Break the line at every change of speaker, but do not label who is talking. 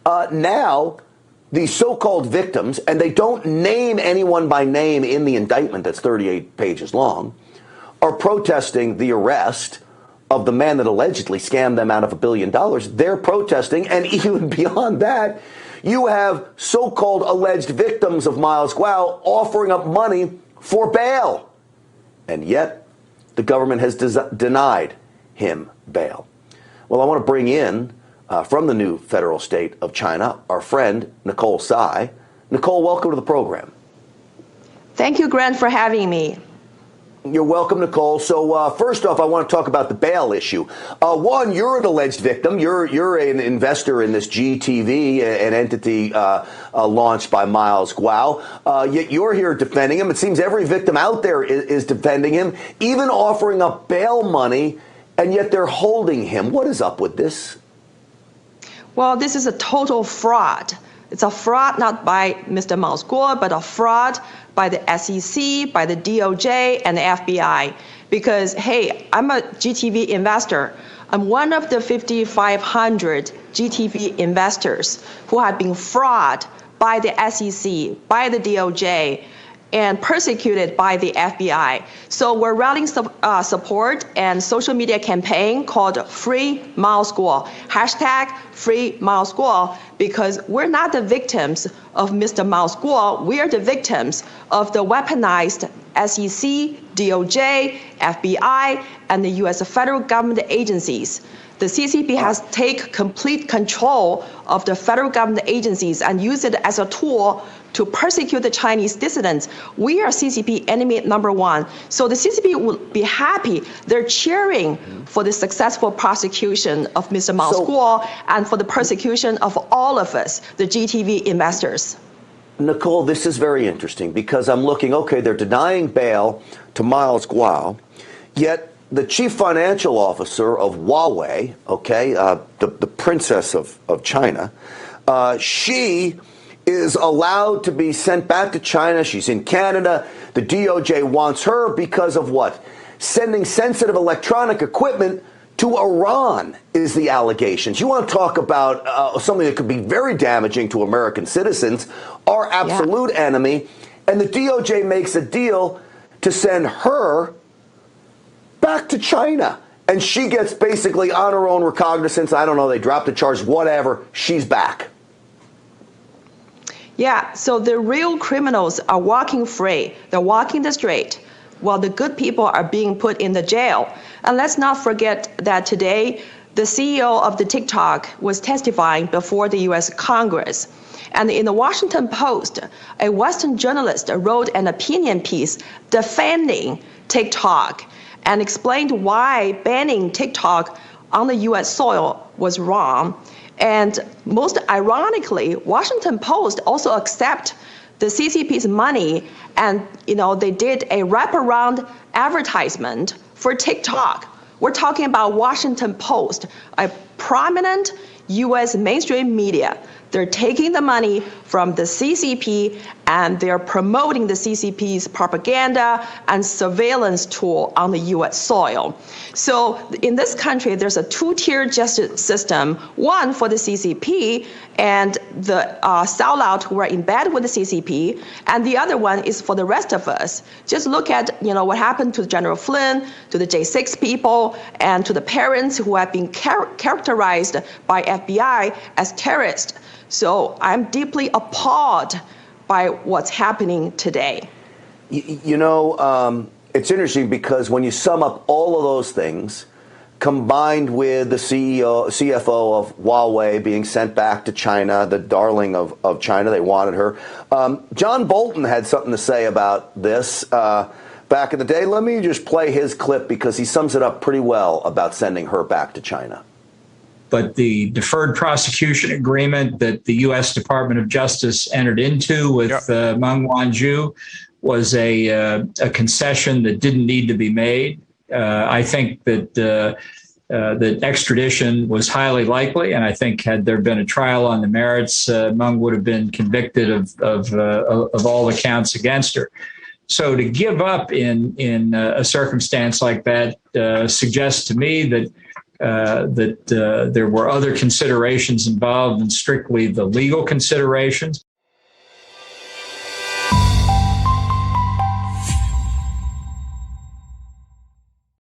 Now, the so-called victims, and they don't name anyone by name in the indictment that's 38 pages long, are protesting the arrest of the man that allegedly scammed them out of $1 billion. They're protesting, and even beyond that, you have so-called alleged victims of Miles Guo offering up money for bail. And yet, the government has denied him bail. Well, I want to bring in, from the new federal state of China, our friend, Nicole Tsai. Nicole, welcome to the program.
Thank you, Grant, for having me.
You're welcome, Nicole. So first off, I want to talk about the bail issue. One, you're an alleged victim. You're an investor in this GTV, an entity launched by Miles Guo. Yet you're here defending him. It seems every victim out there is defending him, even offering up bail money, and yet they're holding him. What is up with this?
Well, this is a total fraud. It's a fraud not by Mr. Miles Guo, but a fraud by the SEC, by the DOJ, and the FBI. Because, hey, I'm a GTV investor. I'm one of the 5,500 GTV investors who have been fraud by the SEC, by the DOJ, and persecuted by the FBI. So we're running support and social media campaign called Free Miles Guo, hashtag Free Miles Guo, because we're not the victims of Mr. Miles Guo. We are the victims of the weaponized SEC, DOJ, FBI, and the U.S. federal government agencies. The CCP has taken complete control of the federal government agencies and used it as a tool to persecute the Chinese dissidents. We are CCP enemy number one. So the CCP would be happy. They're cheering for the successful prosecution of Mr. Miles Guo and for the persecution of all of us, the GTV investors.
Nicole, this is very interesting because I'm looking, okay, they're denying bail to Miles Guo, yet the chief financial officer of Huawei, okay, the princess of China, she is allowed to be sent back to China. She's in Canada. The DOJ wants her because of what? Sending sensitive electronic equipment to Iran is the allegations. You want to talk about something that could be very damaging to American citizens, our absolute enemy, and the DOJ makes a deal to send her back to China. And she gets basically on her own recognizance. I don't know, they dropped the charge, whatever. She's back.
Yeah, so the real criminals are walking free. They're walking the street while the good people are being put in the jail. And let's not forget that today, the CEO of the TikTok was testifying before the U.S. Congress. And in the Washington Post, a Western journalist wrote an opinion piece defending TikTok and explained why banning TikTok on the U.S. soil was wrong. And most ironically, Washington Post also accept the CCP's money, and they did a wraparound advertisement for TikTok. We're talking about Washington Post, a prominent U.S. mainstream media. They're taking the money from the CCP and they're promoting the CCP's propaganda and surveillance tool on the U.S. soil. So in this country, there's a two-tier justice system, one for the CCP and the sellout who are in bed with the CCP, and the other one is for the rest of us. Just look at what happened to General Flynn, to the J6 people, and to the parents who have been characterized by FBI as terrorists. So I'm deeply appalled by what's happening today.
It's interesting because when you sum up all of those things, combined with the CFO of Huawei being sent back to China, the darling of China, they wanted her. John Bolton had something to say about this back in the day. Let me just play his clip because he sums it up pretty well about sending her back to China.
But the deferred prosecution agreement that the U.S. Department of Justice entered into with Meng Wanzhou was a concession that didn't need to be made. I think that extradition was highly likely, and I think had there been a trial on the merits, Meng would have been convicted of all the counts against her. So to give up in a circumstance like that suggests to me that that there were other considerations involved than strictly the legal considerations.